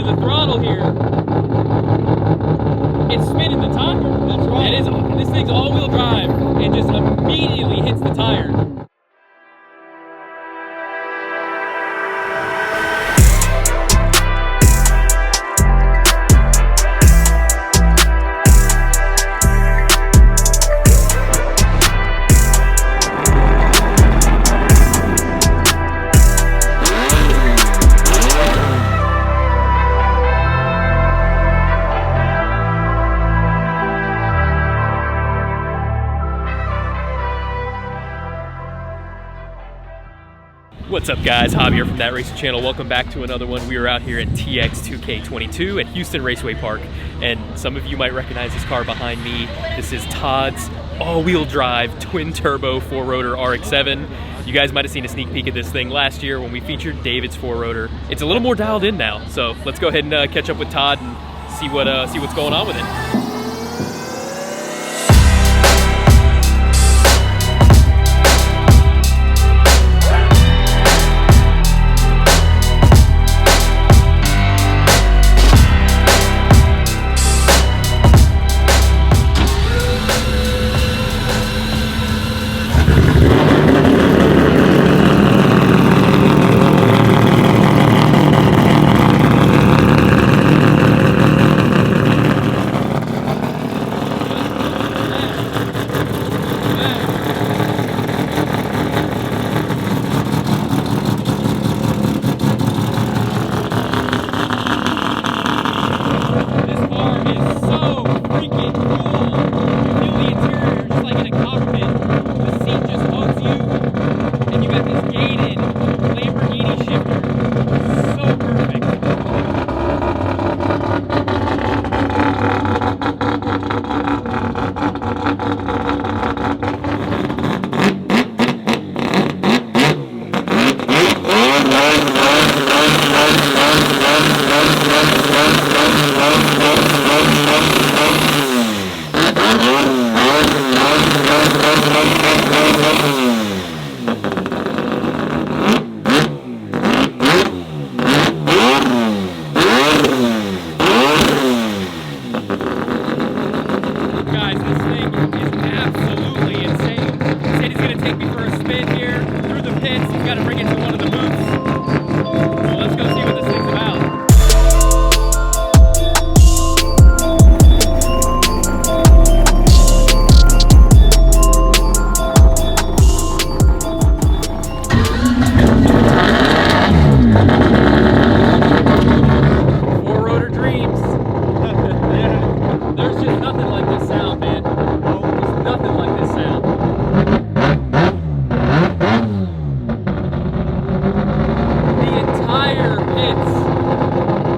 into the throttle here, it's spinning the tire. That's right. This thing's all-wheel drive and just immediately hits the tire. What's up guys, Javi here from That Racing Channel. Welcome back to another one. We are out here at TX2K22 at Houston Raceway Park, and some of you might recognize this car behind me. This is Todd's all-wheel drive twin-turbo four-rotor RX7. You guys might have seen a sneak peek of this thing last year when we featured David's four-rotor. It's a little more dialed in now, so let's go ahead and catch up with Todd and see what's going on with it. Lamborghini shifter. So perfect.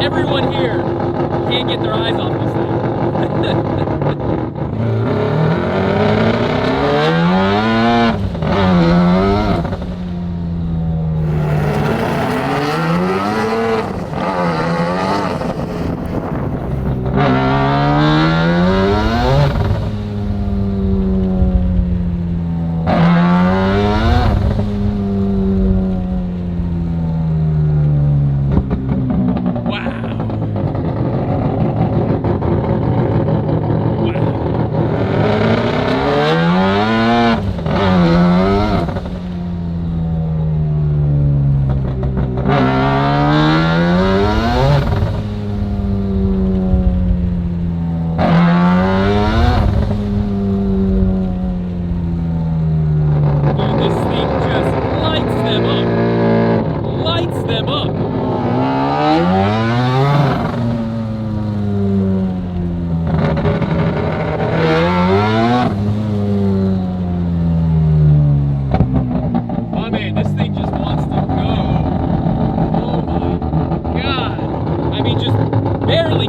Everyone here can't get their eyes off this thing.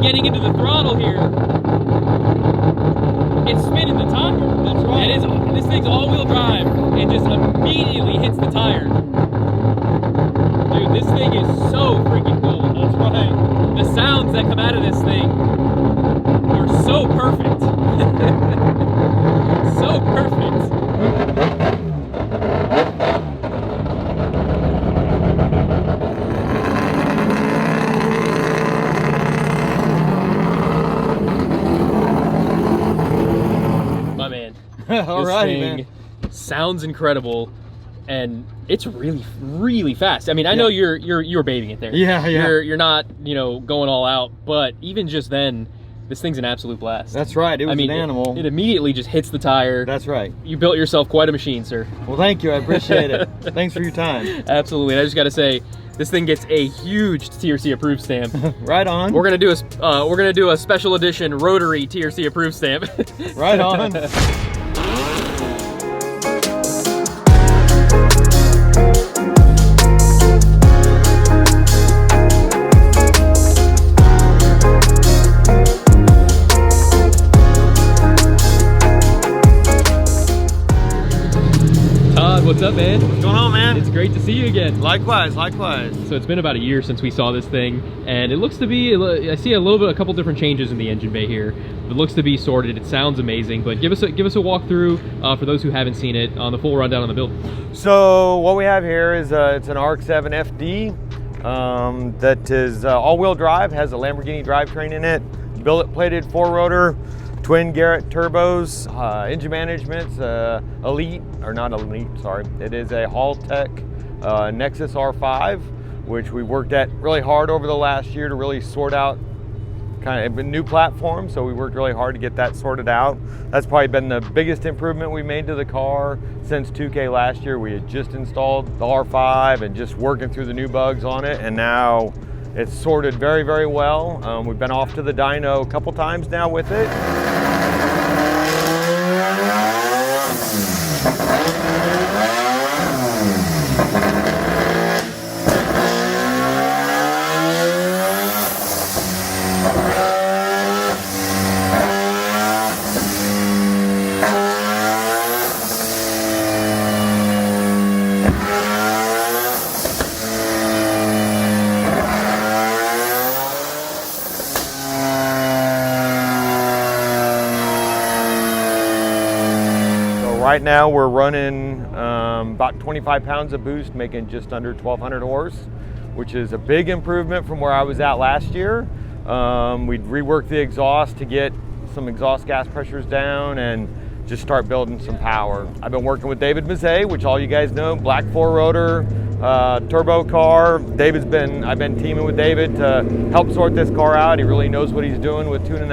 Getting into the throttle here, it's spinning the tire. That's right. This thing's all-wheel drive and just immediately hits the tire. Dude, this thing is so freaking cool. That's right. The sounds that come out of this thing are so perfect. So perfect. thing sounds incredible, and it's really fast. I mean, I know you're babying it there. Yeah. You're not, you know, going all out, but even just then, this thing's an absolute blast. That's right. It was an animal. It immediately just hits the tire. That's right. You built yourself quite a machine, sir. Well, thank you. I appreciate it. Thanks for your time. Absolutely. And I just got to say, this thing gets a huge TRC approved stamp. Right on. We're gonna do a special edition rotary TRC approved stamp. Right on. Todd, what's up, man? What's going on, man? It's great to see you again. Likewise. So it's been about a year since we saw this thing, and it looks to be, I see a couple different changes in the engine bay here. It looks to be sorted. It sounds amazing, but give us a walkthrough for those who haven't seen it on the full rundown on the build. So what we have here is it's an RX7 FD that is all-wheel drive, has a Lamborghini drivetrain in it, billet plated 4-rotor, twin Garrett turbos, engine management's elite, or not elite, sorry. It is a Haltech Nexus R5, which we worked at really hard over the last year to really sort out kind of a new platform. So we worked really hard to get that sorted out. That's probably been the biggest improvement we made to the car since 2K last year. We had just installed the R5 and just working through the new bugs on it, and now it's sorted very well. We've been off to the dyno a couple times now with it. Right now we're running about 25 pounds of boost, making just under 1,200 horse, which is a big improvement from where I was at last year. We'd reworked the exhaust to get some exhaust gas pressures down and just start building some power. I've been working with David Mazzei, which all you guys know, black 4-rotor turbo car. I've been teaming with David to help sort this car out. He really knows what he's doing with tuning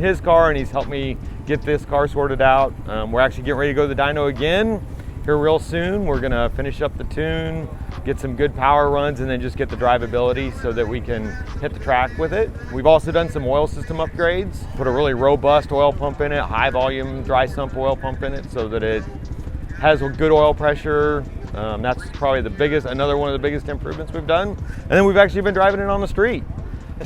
his car, and he's helped me get this car sorted out. We're actually getting ready to go to the dyno again here real soon. We're gonna finish up the tune, get some good power runs, and then just get the drivability so that we can hit the track with it. We've also done some oil system upgrades, put a really robust oil pump in it, high volume dry sump oil pump in it so that it has a good oil pressure. That's probably another one of the biggest improvements we've done. And then we've actually been driving it on the street.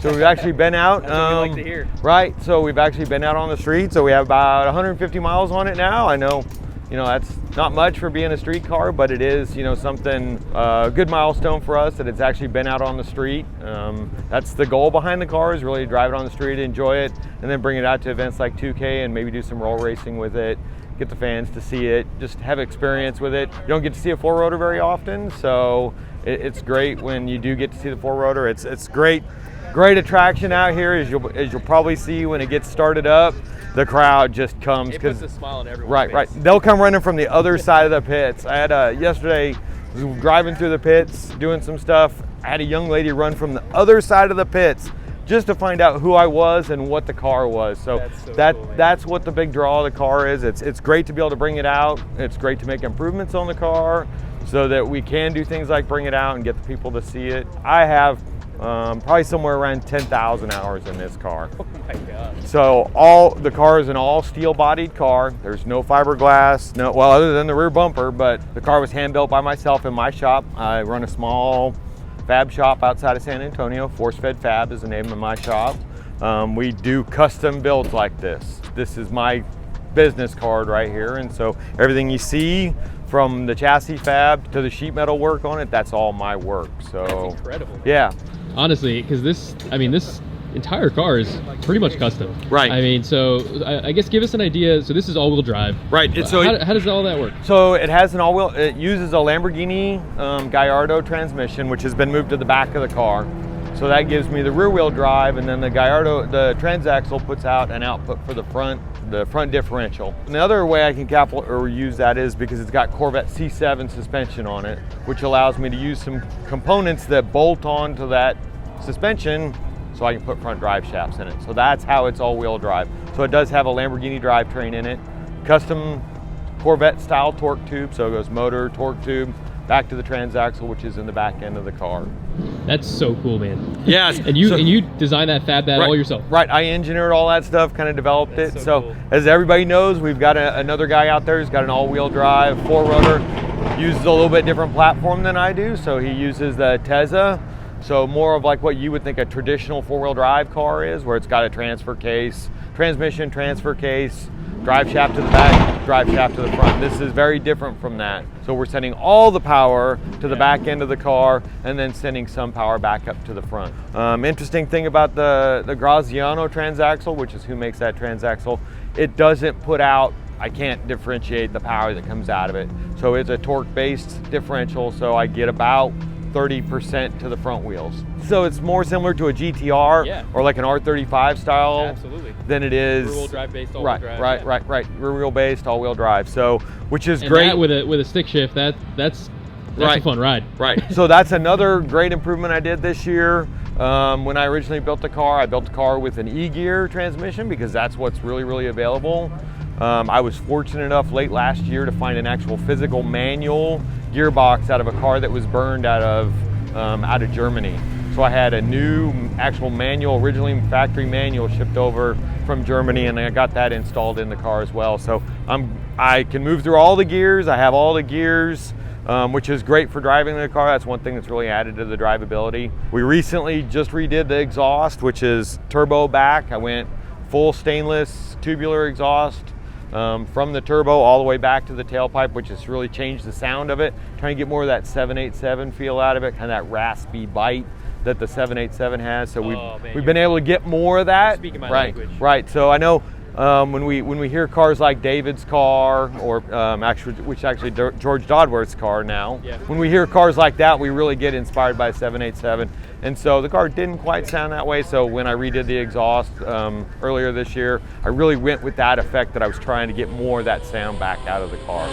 So we've actually been out. That's what we like to hear. Right, so we've actually been out on the street. So we have about 150 miles on it now. I know, that's not much for being a street car, but it is, something, a good milestone for us that it's actually been out on the street. That's the goal behind the car, is really drive it on the street, enjoy it, and then bring it out to events like 2K and maybe do some roll racing with it, get the fans to see it, just have experience with it. You don't get to see a 4-rotor very often, so it's great when you do get to see the 4-rotor. It's great attraction out here, as you'll probably see when it gets started up. The crowd just comes. It puts a smile on everyone's face. Right. They'll come running from the other side of the pits. I had yesterday, I was driving through the pits, doing some stuff. I had a young lady run from the other side of the pits just to find out who I was and what the car was. So, cool, that's what the big draw of the car is. It's great to be able to bring it out. It's great to make improvements on the car so that we can do things like bring it out and get the people to see it. I have probably somewhere around 10,000 hours in this car. Oh my God. So the car is an all steel bodied car. There's no fiberglass, other than the rear bumper, but the car was hand built by myself in my shop. I run a small fab shop outside of San Antonio. Forcefedfab is the name of my shop. We do custom builds like this. This is my business card right here, and so everything you see from the chassis fab to the sheet metal work on it, that's all my work. So that's incredible. Yeah. Honestly, because this entire car is pretty much custom. Right. I mean, so I guess give us an idea. So this is all-wheel drive. Right. How does all that work? So it has an all-wheel. It uses a Lamborghini Gallardo transmission, which has been moved to the back of the car. So that gives me the rear-wheel drive, and then the Gallardo, the transaxle, puts out an output for the front the front differential. Another way I can use that is because it's got Corvette C7 suspension on it, which allows me to use some components that bolt onto that suspension so I can put front drive shafts in it. So that's how it's all-wheel drive. So it does have a Lamborghini drivetrain in it, custom Corvette style torque tube, so it goes motor, torque tube, back to the transaxle, which is in the back end of the car. That's so cool, man. Yes. and you designed that, fab that all yourself? Right, I engineered all that stuff, kind of developed That's it. so cool. As everybody knows, we've got another guy out there who's got an all-wheel drive, four-rotor, uses a little bit different platform than I do, so he uses the Tezza. So more of like what you would think a traditional four-wheel drive car is, where it's got a transfer case, transmission transfer case, drive shaft to the back, drive shaft to the front. This is very different from that. So we're sending all the power to the back end of the car and then sending some power back up to the front. Interesting thing about the Graziano transaxle, which is who makes that transaxle, it doesn't put out, I can't differentiate the power that comes out of it. So it's a torque-based differential, so I get about 30% to the front wheels. So it's more similar to a GTR or like an R35 style than it is rear-wheel drive based all-wheel drive. Right. Rear-wheel based all-wheel drive. So which is and great. That with a stick shift, that's a fun ride. Right. So that's another great improvement I did this year. When I originally built the car, I built the car with an E-gear transmission because that's what's really available. I was fortunate enough late last year to find an actual physical manual gearbox out of a car that was burned out of Germany. So I had a new actual manual, originally factory manual, shipped over from Germany, and I got that installed in the car as well. So I can move through all the gears. I have all the gears, which is great for driving the car. That's one thing that's really added to the drivability. We recently just redid the exhaust, which is turbo back. I went full stainless tubular exhaust. From the turbo all the way back to the tailpipe, which has really changed the sound of it. Trying to get more of that 787 feel out of it, kind of that raspy bite that the 787 has. So we've been able to get more of that. Speaking my language. Right. So I know when we hear cars like David's car, or which actually George Dodworth's car now. Yeah. When we hear cars like that, we really get inspired by 787. And so the car didn't quite sound that way. So when I redid the exhaust earlier this year, I really went with that effect that I was trying to get more of that sound back out of the car.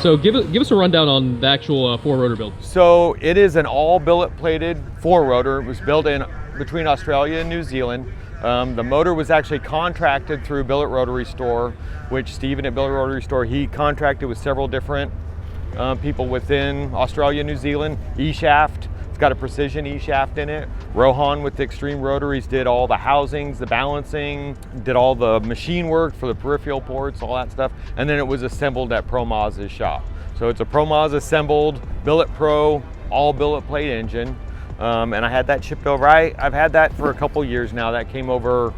So give us a rundown on the actual four-rotor build. So it is an all billet-plated four-rotor. It was built between Australia and New Zealand. The motor was actually contracted through Billet Rotary Store, which Stephen at Billet Rotary Store, he contracted with several different people within Australia and New Zealand. E-shaft, it's got a precision E-shaft in it. Rohan with the Extreme Rotaries did all the housings, the balancing, did all the machine work for the peripheral ports, all that stuff. And then it was assembled at Pro Mazda's shop. So it's a Pro Mazda assembled Billet Pro, all billet plate engine. And I had that shipped over. I've had that for a couple years now. That came over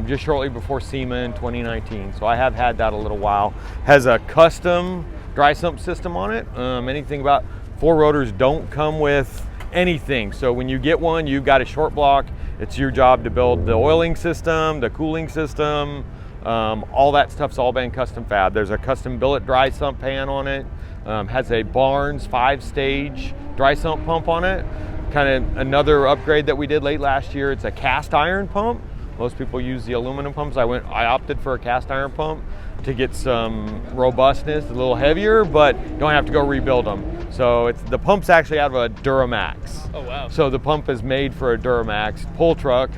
just shortly before SEMA in 2019. So I have had that a little while. Has a custom dry sump system on it. Anything about four rotors don't come with anything. So when you get one, you've got a short block. It's your job to build the oiling system, the cooling system, all that stuff's all been custom fab. There's a custom billet dry sump pan on it. Has a Barnes 5-stage dry sump pump on it. Kind of another upgrade that we did late last year. It's a cast iron pump. Most people use the aluminum pumps. I opted for a cast iron pump to get some robustness, a little heavier, but don't have to go rebuild them. So the pump's actually out of a Duramax. Oh wow. So the pump is made for a Duramax pull truck.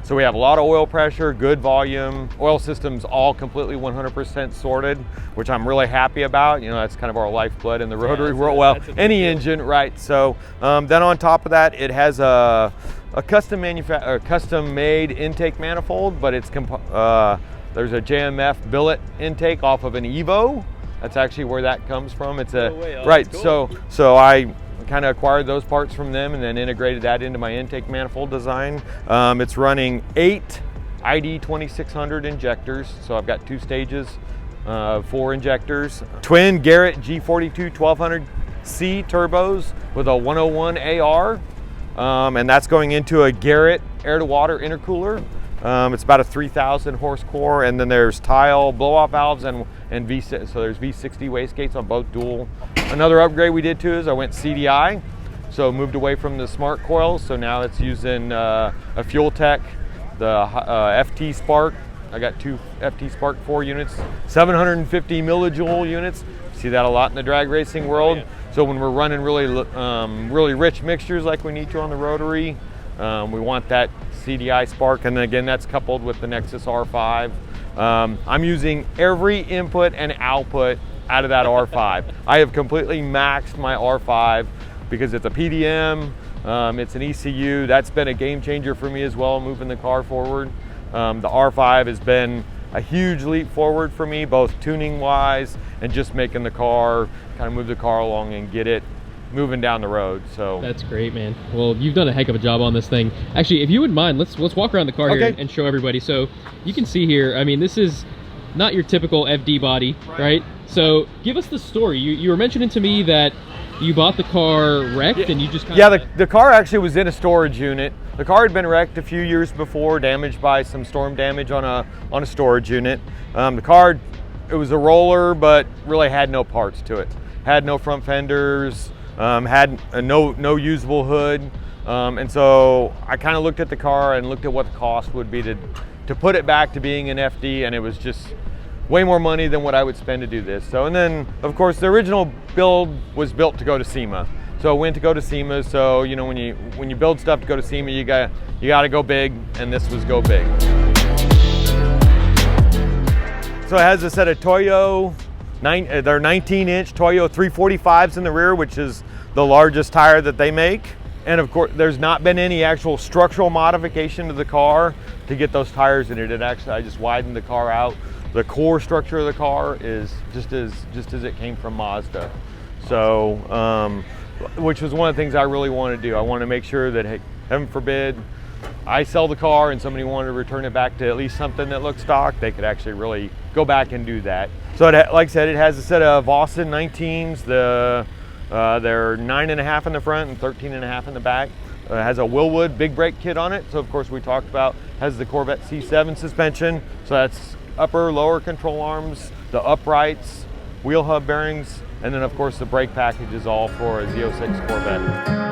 So we have a lot of oil pressure, good volume. Oil system's all completely 100% sorted, which I'm really happy about. You know, that's kind of our lifeblood in the rotary world. Well, any engine, right? So then on top of that, it has a custom made intake manifold, but it's there's a JMF billet intake off of an Evo. That's actually where that comes from. It's right. Cool. So I kind of acquired those parts from them and then integrated that into my intake manifold design. It's running 8 ID 2600 injectors. So I've got 2 stages, 4 injectors. Twin Garrett G42 1200C turbos with a 101 AR. And that's going into a Garrett air-to-water intercooler. It's about a 3,000 horsepower, and then there's tile blow-off valves and V6, so there's V60 wastegates on both dual. Another upgrade we did too is I went CDI, so moved away from the smart coils, so now it's using a Fuel Tech the FT Spark. I got 2 FT Spark 4 units, 750 millijoule units. See that a lot in the drag racing world. Oh, yeah. So when we're running really rich mixtures like we need to on the rotary, we want that CDI Spark, and then again that's coupled with the Nexus R5. I'm using every input and output out of that R5. I have completely maxed my R5 because it's a PDM, it's an ECU. That's been a game changer for me as well, moving the car forward. The R5 has been a huge leap forward for me, both tuning wise and just making the car, kind of move the car along and get it moving down the road. So that's great, man. Well, you've done a heck of a job on this thing. Actually, if you wouldn't mind, let's walk around the car here and show everybody. So you can see here, I mean, this is not your typical FD body, right? So give us the story. You were mentioning to me that you bought the car wrecked and you just kind of... Yeah, the car actually was in a storage unit. The car had been wrecked a few years before, damaged by some storm damage on a storage unit. The car, it was a roller, but really had no parts to it. Had no front fenders, had no usable hood. And so I kind of looked at the car and looked at what the cost would be to put it back to being an FD, and it was just way more money than what I would spend to do this. So, and then of course the original build was built to go to SEMA. So it went to go to SEMA. So, you know, when you build stuff to go to SEMA, you got to go big, and this was go big. So it has a set of Toyo, they're 19-inch Toyo 345s in the rear, which is the largest tire that they make. And of course, there's not been any actual structural modification to the car to get those tires in it. I just widened the car out. The core structure of the car is just as it came from Mazda. So, which was one of the things I really want to do. I want to make sure that, hey, heaven forbid, I sell the car and somebody wanted to return it back to at least something that looked stock, they could actually really go back and do that. So like I said, it has a set of Austin 19s. They're 9.5 in the front and 13.5 in the back. It has a Willwood big brake kit on it. So of course we talked about, has the Corvette C7 suspension. So that's upper, lower control arms, the uprights, wheel hub bearings, and then of course the brake package is all for a Z06 Corvette.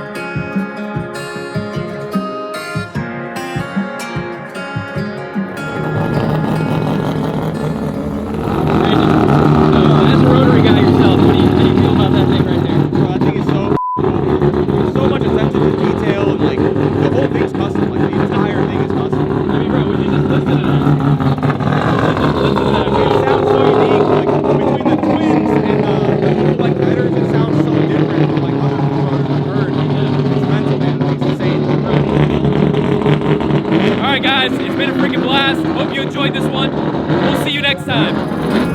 It's been a freaking blast. Hope you enjoyed this one. We'll see you next time.